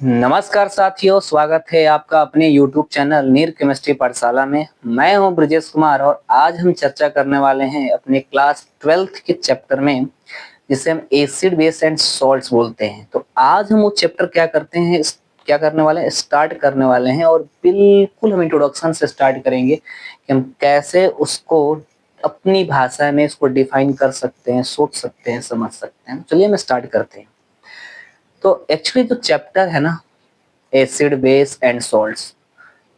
नमस्कार साथियों, स्वागत है आपका अपने YouTube चैनल नीर केमिस्ट्री पाठशाला में। मैं हूं ब्रजेश कुमार और आज हम चर्चा करने वाले हैं अपने क्लास 12th के चैप्टर में, जिसे हम एसिड बेस एंड सॉल्ट्स बोलते हैं। तो आज हम वो चैप्टर क्या करने वाले हैं, स्टार्ट करने वाले हैं और बिल्कुल हम इंट्रोडक्शन से स्टार्ट करेंगे कि हम कैसे उसको अपनी भाषा में इसको डिफाइन कर सकते हैं, सोच सकते हैं, समझ सकते हैं। चलिए हम स्टार्ट करते हैं। तो एक्चुअली जो चैप्टर है ना, एसिड बेस एंड सॉल्ट्स,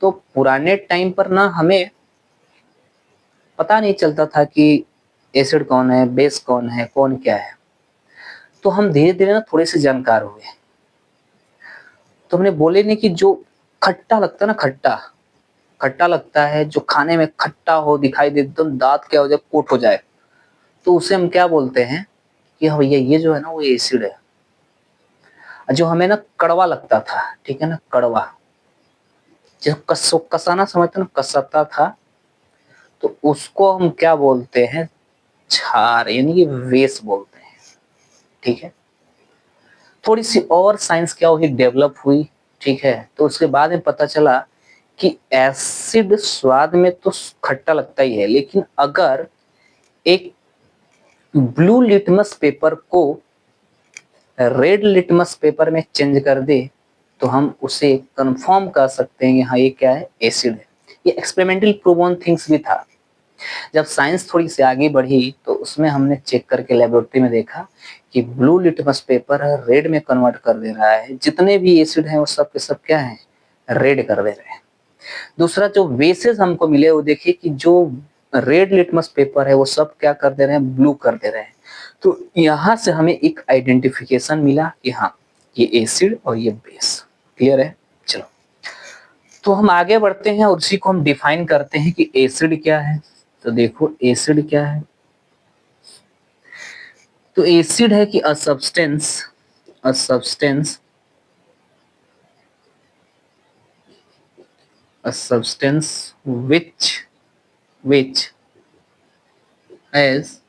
तो पुराने टाइम पर ना हमें पता नहीं चलता था कि एसिड कौन है, बेस कौन है, कौन क्या है। तो हम धीरे धीरे ना थोड़े से जानकार हुए। तो हमने बोले नहीं कि जो खट्टा लगता है ना, खट्टा खट्टा लगता है, जो खाने में खट्टा हो, दिखाई दे, एकदम दांत क्या हो जाए, कोट हो जाए, तो उसे हम क्या बोलते हैं कि हाँ भैया ये जो है ना वो एसिड है। जो हमें ना कड़वा लगता था, ठीक है ना, कड़वा, जो कसाना समझते ना, कसता था, तो उसको हम क्या बोलते हैं, क्षार यानी कि वेस बोलते हैं। ठीक है, थोड़ी सी और साइंस क्या हुई, डेवलप हुई। ठीक है, तो उसके बाद में पता चला कि एसिड स्वाद में तो खट्टा लगता ही है, लेकिन अगर एक ब्लू लिटमस पेपर को रेड लिटमस पेपर में चेंज कर दे तो हम उसे कंफर्म कर सकते हैं कि हाँ ये क्या है, एसिड है। ये एक्सपेरिमेंटल प्रूवन थिंग्स भी था। जब साइंस थोड़ी सी आगे बढ़ी तो उसमें हमने चेक करके लेबोरेटरी में देखा कि ब्लू लिटमस पेपर रेड में कन्वर्ट कर दे रहा है, जितने भी एसिड हैं वो सब के सब क्या है, रेड कर दे रहे हैं। दूसरा जो बेसेस हमको मिले वो देखिए कि जो रेड लिटमस पेपर है वो सब क्या कर दे रहे हैं, ब्लू कर दे रहे हैं। तो यहाँ से हमें एक आइडेंटिफिकेशन मिला कि हाँ ये एसिड और ये बेस। क्लियर है? चलो, तो हम आगे बढ़ते हैं और उसी को हम डिफाइन करते हैं कि एसिड क्या है। तो देखो एसिड क्या है, तो एसिड है कि a substance a substance which has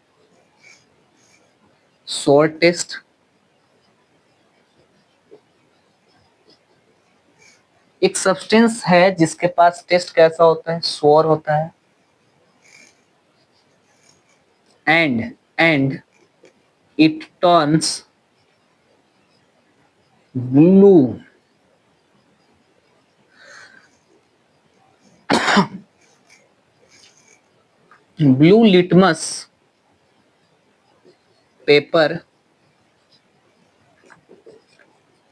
shortest एक सब्सटेंस है जिसके पास टेस्ट कैसा होता है, सोर होता है, and it turns blue blue litmus paper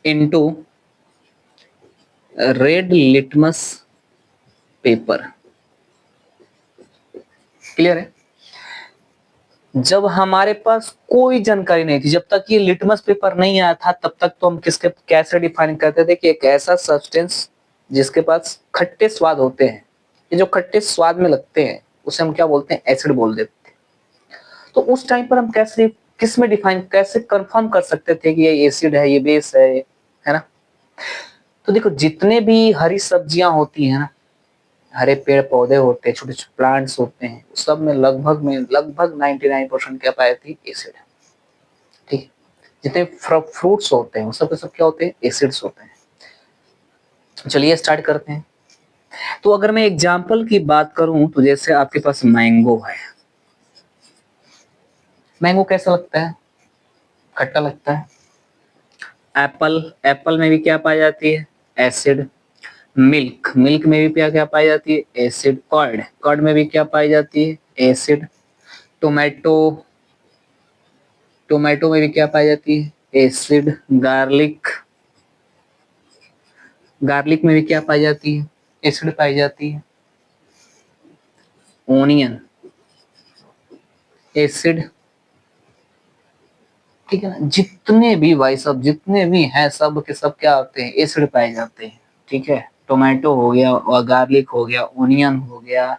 into red litmus paper. Clear है? जब हमारे पास कोई जानकारी नहीं थी, जब तक ये लिटमस पेपर नहीं आया था, तब तक तो हम किसके कैसे डिफाइन करते थे कि एक ऐसा सब्सटेंस जिसके पास खट्टे स्वाद होते हैं, ये जो खट्टे स्वाद में लगते हैं उसे हम क्या बोलते हैं, एसिड बोल देते थे। तो उस टाइम पर हम कैसे किस में डिफाइन कैसे कंफर्म कर सकते थे कि ये एसिड है, ये बेस है ना? तो देखो जितने भी हरी सब्जियां होती है ना, हरे पेड़ पौधे होते हैं, छोटे छोटे प्लांट्स होते हैं, सब में लगभग 99% क्या पाई जाती है, एसिड। ठीक है, जितने फ्रूट्स होते हैं वो सब के सब क्या होते हैं, एसिड्स होते हैं। चलिए स्टार्ट करते हैं। तो अगर मैं एग्जांपल की बात करूं तो जैसे आपके पास मैंगो है, मैंगो कैसा लगता है, खट्टा लगता है। एप्पल, एप्पल में भी क्या पाई जाती है, एसिड। मिल्क, मिल्क में भी क्या क्या पाई जाती है, एसिड। कर्ड, कर्ड में भी क्या पाई जाती है, एसिड। टोमेटो, टोमेटो में भी क्या पाई जाती है, एसिड। गार्लिक, गार्लिक में भी क्या पाई जाती है, एसिड पाई जाती है। Onion, acid. ठीक है ना, जितने भी भाई सब जितने भी हैं सब के सब क्या होते हैं, एसिड पाए जाते हैं। ठीक है, टोमेटो हो गया और गार्लिक हो गया, ओनियन हो गया,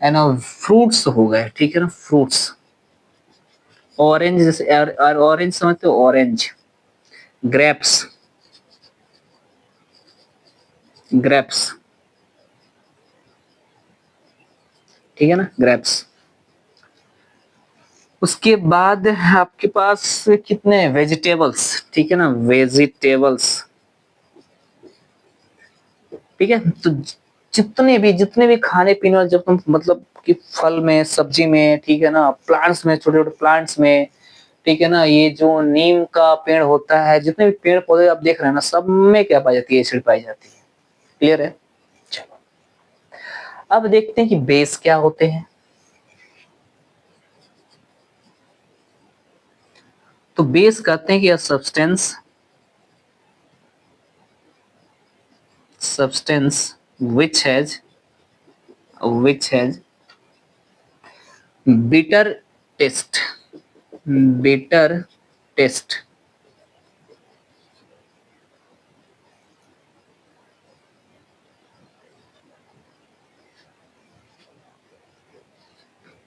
है ना, फ्रूट्स हो गए। ठीक है ना, फ्रूट्स। ऑरेंज, जैसे ऑरेंज समझते हो, ऑरेंज। Grapes, grapes. ठीक है ना, ग्रेप्स। उसके बाद आपके पास कितने वेजिटेबल्स, ठीक है ना, वेजिटेबल्स। ठीक है। तो जितने भी खाने पीने वाले, जब तुम मतलब कि फल में, सब्जी में, ठीक है ना, प्लांट्स में, छोटे छोटे प्लांट्स में, ठीक है ना, ये जो नीम का पेड़ होता है, जितने भी पेड़ पौधे आप देख रहे हैं ना, सब में क्या पाई जाती है? एसिड पाई जाती है। क्लियर है? चलो अब देखते हैं कि बेस क्या होते हैं। तो बेस कहते हैं कि a substance which has bitter taste bitter taste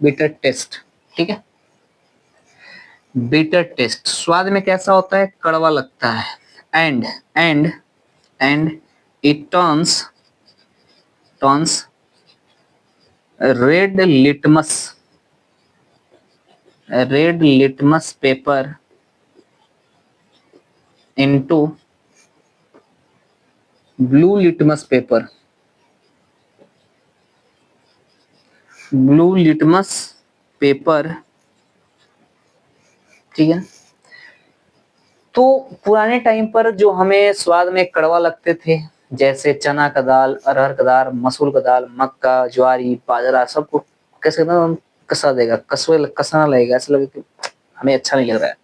bitter taste. ठीक है, बिटर टेस्ट स्वाद में कैसा होता है? कड़वा लगता है। And and and it turns red litmus paper into blue litmus paper blue litmus paper. ठीक है। तो पुराने टाइम पर जो हमें स्वाद में कड़वा लगते थे, जैसे चना का दाल, अरहर का दाल, मसूर का दाल, मक्का, ज्वारी, बाजरा, सबको कैसे ना कसा देगा, कसना लगेगा, ऐसा लगेगा कि हमें अच्छा नहीं लग रहा है।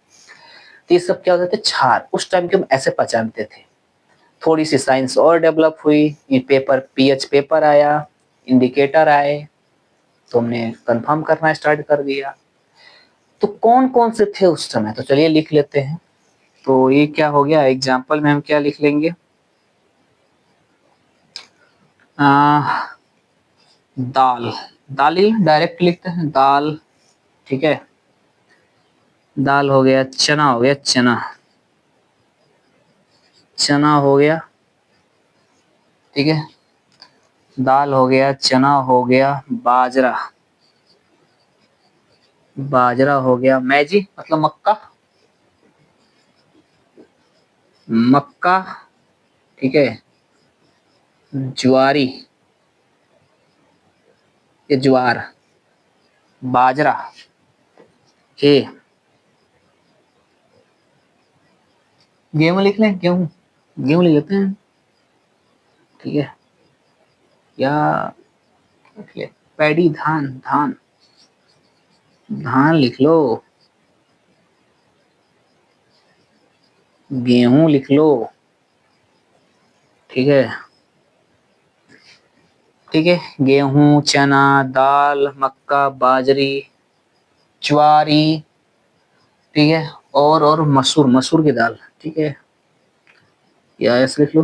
तो ये सब क्या होते थे? क्षार। उस टाइम के हम ऐसे पहचानते थे। थोड़ी सी साइंस और डेवलप हुई, ये पेपर, पीएच पेपर आया, इंडिकेटर आए, तो हमने कंफर्म करना स्टार्ट कर दिया। तो कौन कौन से थे उस समय? तो चलिए लिख लेते हैं। तो ये क्या हो गया? एग्जाम्पल में हम क्या लिख लेंगे? आ, दाल। दाल ही डायरेक्ट लिखते हैं, दाल। ठीक है, दाल हो गया। चना हो गया, चना हो गया। ठीक है, दाल हो गया, चना हो गया, बाजरा, हो गया। मैजी मतलब मक्का, मक्का। ठीक है, ज्वारी, ये ज्वार, बाजरा, ये गेहूं लिख लें, गेहूं लिख लेते हैं। ठीक है, या लिख ले पैडी, धान लिख लो, गेहूं लिख लो। ठीक है, ठीक है, गेहूं, चना, दाल, मक्का, बाजरी, ज्वारी। ठीक है, और मसूर की दाल। ठीक है, या ऐसे लिख लो,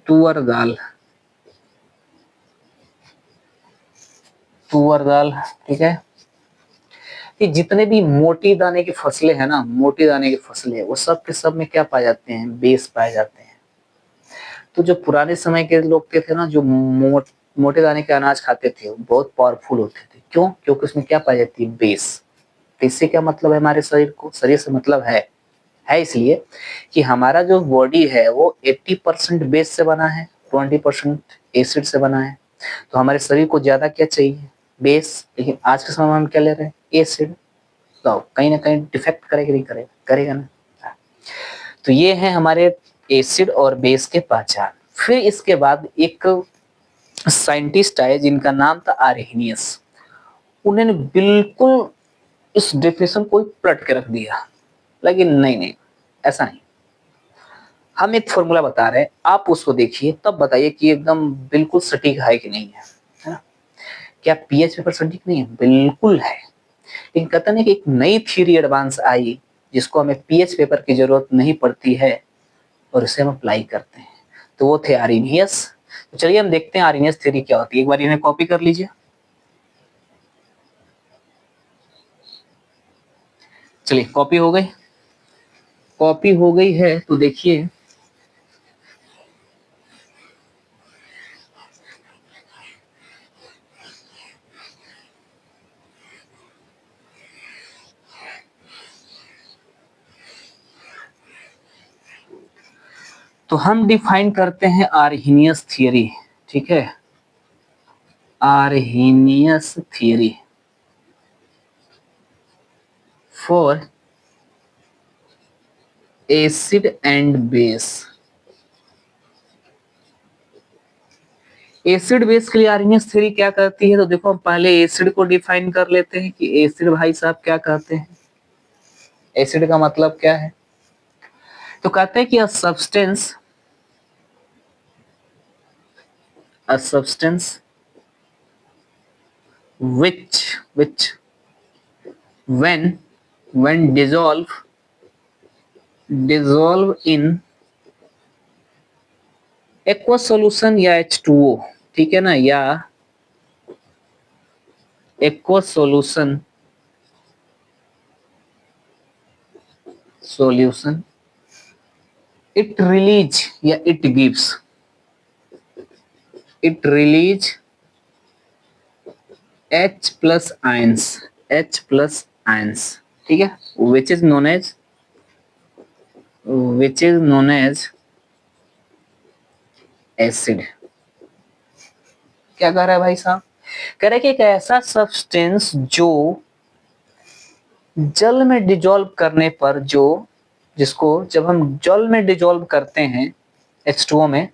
तुअर दाल, ठीक है। ये जितने भी मोटी दाने की फसलें हैं ना, मोटी दाने की फसलें, वो सब के सब में क्या पाए जाते हैं? बेस पाए जाते हैं। तो जो पुराने समय के लोग थे ना, जो मोटे दाने के अनाज खाते थे, वो बहुत पावरफुल होते थे। क्यों? क्योंकि उसमें क्या पाई जाती है? बेस। तो इससे क्या मतलब है? हमारे शरीर को, शरीर से मतलब है इसलिए कि हमारा जो बॉडी है वो 80% बेस से बना है, 20% एसिड से बना है। तो हमारे शरीर को ज्यादा क्या चाहिए? बेस। लेकिन आज के समय में हम क्या ले रहे हैं? एसिड। तो कहीं ना कहीं डिफेक्ट करेगा, नहीं करेगा? करेगा ना। तो ये है हमारे एसिड और बेस के पहचान। फिर इसके बाद एक साइंटिस्ट आए जिनका नाम था आर्हेनियस। उन्होंने बिल्कुल इस डेफिनेशन को पलट के रख दिया। लेकिन नहीं, ऐसा नहीं। हम एक फॉर्मूला बता रहे हैं, आप उसको देखिए, तब बताइए कि एकदम बिल्कुल सटीक है कि नहीं है ना? क्या पीएच पेपर सटीक नहीं है? बिल्कुल है। लेकिन कहते हैं कि एक नई थ्योरी एडवांस आई, जिसको हमें पीएच पेपर की जरूरत नहीं पड़ती है, और उसे हम अप्लाई करते हैं। तो वो थे आर्हेनियस। तो चलिए हम देखते हैं आर्हेनियस थ्योरी क्या होती है। एक बार इन्हें कॉपी कर लीजिए। चलिए, कॉपी हो गई है। तो देखिए, तो हम डिफाइन करते हैं आर्हीनियस थियरी, ठीक है, Arrhenius theory for acid and base. Acid base के लिए आर्हीनियस थ्योरी क्या करती है, तो देखो हम पहले एसिड को डिफाइन कर लेते हैं कि एसिड भाई साहब क्या कहते हैं। एसिड का मतलब क्या है, तो कहते हैं कि a substance which when dissolve in aqueous solution या H2O, ठीक है ना, या aqueous solution it release H plus ions, ठीक है, which is known as acid। क्या कह रहा है भाई साहब, कह रहा है कि एक ऐसा सब्सटेंस जो जल में डिजोल्व करने पर, जिसको जब हम जल में डिजोल्व करते हैं H2O में,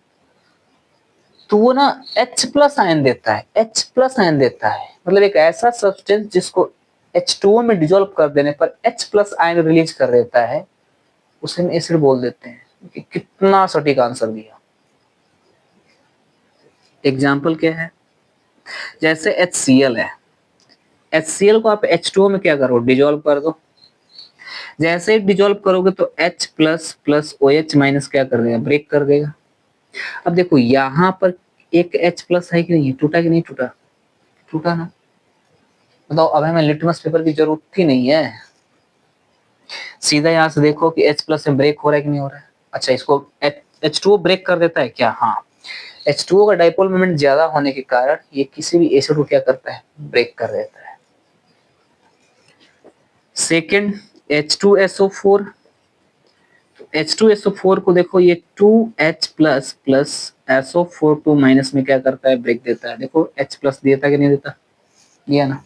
तो वो ना H प्लस आयन देता है, मतलब एक ऐसा सब्सटेंस जिसको H2O में डिजोल्व कर देने पर H प्लस आयन रिलीज कर देता है, उसे हम एसिड बोल देते हैं। कि कितना सटीक आंसर दिया। एग्जाम्पल क्या है, जैसे HCl है, HCl को आप H2O में क्या करो, डिजोल्व कर दो। जैसे डिजोल्व करोगे तो H plus plus OH minus क्या कर देगा, ब्रेक कर देगा। अब देखो यहाँ पर एक H प्लस है कि नहीं, टूटा कि नहीं टूटा, टूटा ना। बताओ, अब हमें लिटमस पेपर की जरूरत ही नहीं है, सीधा यहाँ से देखो कि H प्लस में ब्रेक हो रहा है कि नहीं हो रहा है। अच्छा, इसको H2O ब्रेक कर देता है क्या, हाँ, H2O का डाइपोल मोमेंट ज्यादा होने के कारण ये किसी भी एसिड को क्या करता है, ब्रेक कर देता है। सेकेंड H2SO4, H2SO4 को देखो, ये 2H plus plus SO4 2 minus में क्या करता है, ब्रेक देता है। देखो H प्लस देता कि नहीं देता, दिया ना।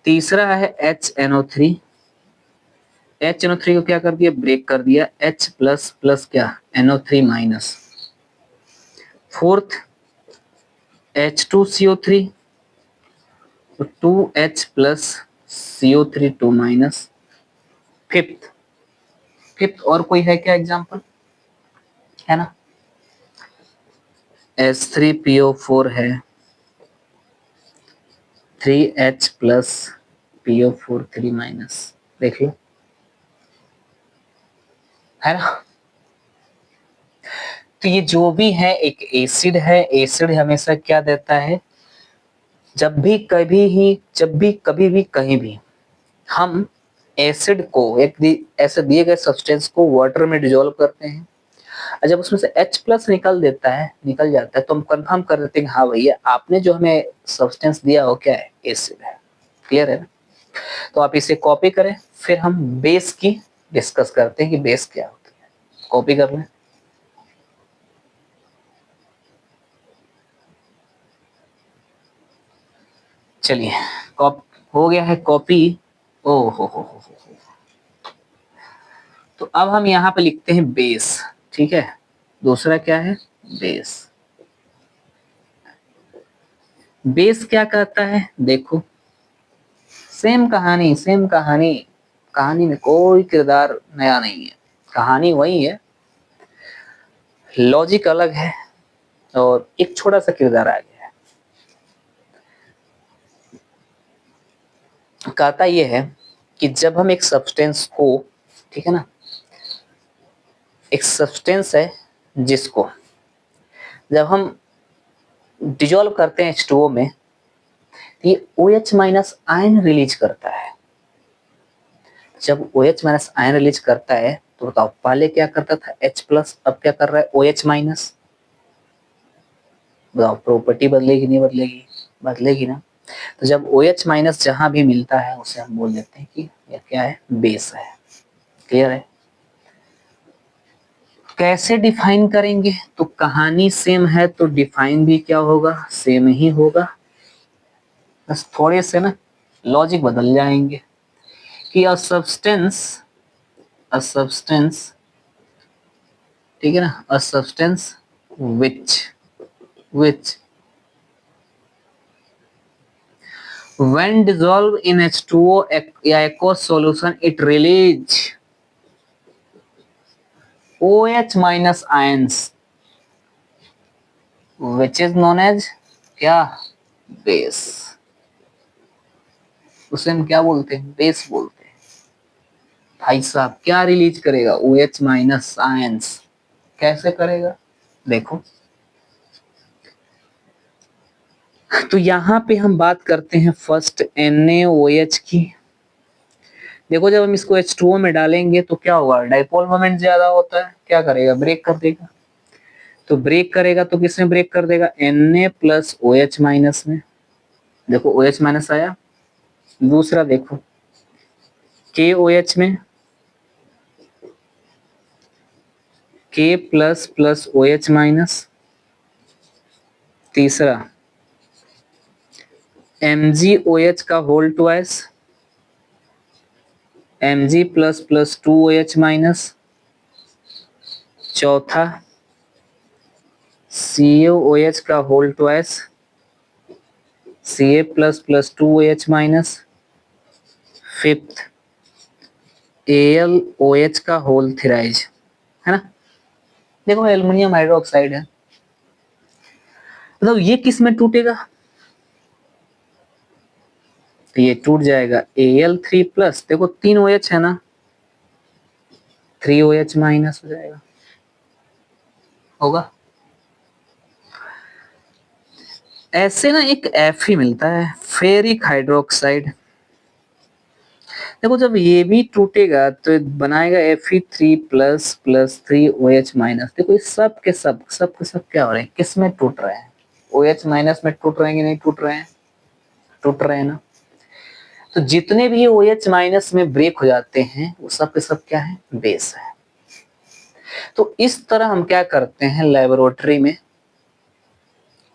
तीसरा है HNO3, HNO3 को क्या कर दिया, ब्रेक कर दिया, H प्लस प्लस क्या, NO3 माइनस। फोर्थ H2CO3, तो 2H plus CO3 2 minus. Fifth और कोई है क्या एग्जांपल, है ना, H3PO4 है, 3H प्लस PO4 3 माइनस, देख लो, है ना। तो ये जो भी है एक एसिड है, एसिड हमेशा क्या देता है, जब भी कभी भी कहीं भी हम एसिड को, एक ऐसे दिए गए सब्सटेंस को वाटर में डिसॉल्व करते हैं, और जब उसमें से H प्लस निकल जाता है, तो हम कंफर्म कर देते हैं हाँ भैया आपने जो हमें सब्सटेंस दिया हो क्या है, एसिड है। क्लियर है ना। तो आप इसे कॉपी करें, फिर हम बेस की डिस्कस करते हैं कि बेस क्या होती है। कॉपी कर लें। चलिए, हो गया है कॉपी। ओ हो। तो अब हम यहाँ पे लिखते हैं बेस, ठीक है। दूसरा क्या है, बेस। बेस क्या कहता है, देखो सेम कहानी में कोई किरदार नया नहीं है, कहानी वही है, लॉजिक अलग है और एक छोटा सा किरदार आ गया है। कहता यह है कि जब हम एक सब्सटेंस को, ठीक है ना, एक सब्सटेंस है जिसको जब हम डिजोल्व करते हैं H2O में, ये OH माइनस आयन रिलीज करता है। जब OH माइनस आयन रिलीज करता है तो बताओ पहले क्या करता था H प्लस, अब क्या कर रहा है OH माइनस। बताओ प्रॉपर्टी बदलेगी नहीं बदलेगी, बदलेगी ना। तो जब OH माइनस जहां भी मिलता है उसे हम बोल देते हैं कि यह क्या है, बेस है। क्लियर है। कैसे डिफाइन करेंगे? तो कहानी सेम है तो डिफाइन भी क्या होगा? सेम ही होगा। बस थोड़े से ना लॉजिक बदल जाएंगे कि अ सब्सटेंस, ठीक है ना, a substance which when dissolved in H2O या aqueous solution it release OH minus ions which is known as क्या? बेस। उसे हम क्या बोलते हैं? बेस बोलते हैं। भाई साहब क्या रिलीज करेगा? OH minus ions. कैसे करेगा? देखो, तो यहां पे हम बात करते हैं फर्स्ट NaOH की। देखो जब हम इसको H2O में डालेंगे तो क्या होगा? डाइपोल मोमेंट ज्यादा होता है, क्या करेगा? ब्रेक कर देगा। तो ब्रेक करेगा तो किसमें ब्रेक कर देगा? Na प्लस OH माइनस में। देखो OH माइनस आया। दूसरा देखो KOH में, K plus plus OH minus. तीसरा MgOH का whole twice, Mg plus plus 2OH minus. चौथा CaOH का whole twice, Ca plus plus 2OH minus. Fifth AlOH का होल थ्राइज, है ना। देखो एल्युमिनियम हाइड्रोक्साइड है, मतलब ये किस में टूटेगा? तो ये टूट जाएगा Al3 प्लस, देखो 3 OH है ना, 3 OH माइनस हो जाएगा, होगा। ऐसे ना एक Fe मिलता है, फेरिक हाइड्रोक्साइड। देखो जब ये भी टूटेगा तो बनाएगा Fe3 plus plus 3 OH minus. देखो ये सब के सब क्या हो रहे हैं? किस में टूट रहे हैं? OH माइनस में टूट रहे हैं कि नहीं टूट रहे हैं? टूट रहे हैं ना। तो जितने भी OH माइनस में ब्रेक हो जाते हैं वो सब के सब क्या है? बेस है। तो इस तरह हम क्या करते हैं? लेबोरेटरी में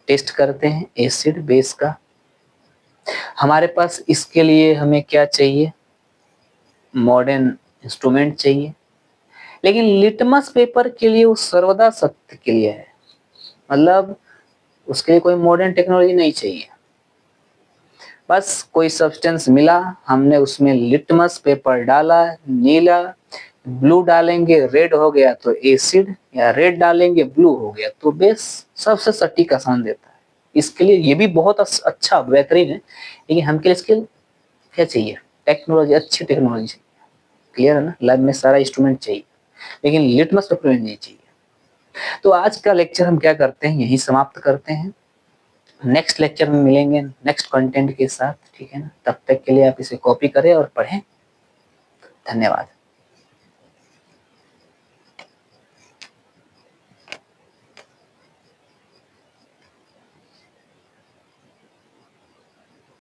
टेस्ट करते हैं एसिड बेस का। हमारे पास इसके लिए हमें क्या चाहिए? मॉडर्न इंस्ट्रूमेंट चाहिए। लेकिन लिटमस पेपर के लिए वो सर्वदा सत्य के लिए है, मतलब उसके लिए कोई मॉडर्न टेक्नोलॉजी नहीं चाहिए। बस कोई सब्सटेंस मिला, हमने उसमें लिटमस पेपर डाला, नीला, ब्लू डालेंगे रेड हो गया तो एसिड, या रेड डालेंगे ब्लू हो गया तो बेस। सबसे सटीक आसान देता है। इसके लिए ये भी बहुत अच्छा बेहतरीन है, लेकिन हमके लिए इसके क्या चाहिए? टेक्नोलॉजी, अच्छी टेक्नोलॉजी चाहिए। क्लियर है ना। लैब में सारा इंस्ट्रूमेंट चाहिए, लेकिन लिटमस पेपर नहीं चाहिए। तो आज का लेक्चर हम क्या करते हैं, यही समाप्त करते हैं। नेक्स्ट लेक्चर में मिलेंगे नेक्स्ट कंटेंट के साथ, ठीक है ना। तब तक के लिए आप इसे कॉपी करें और पढ़ें। धन्यवाद।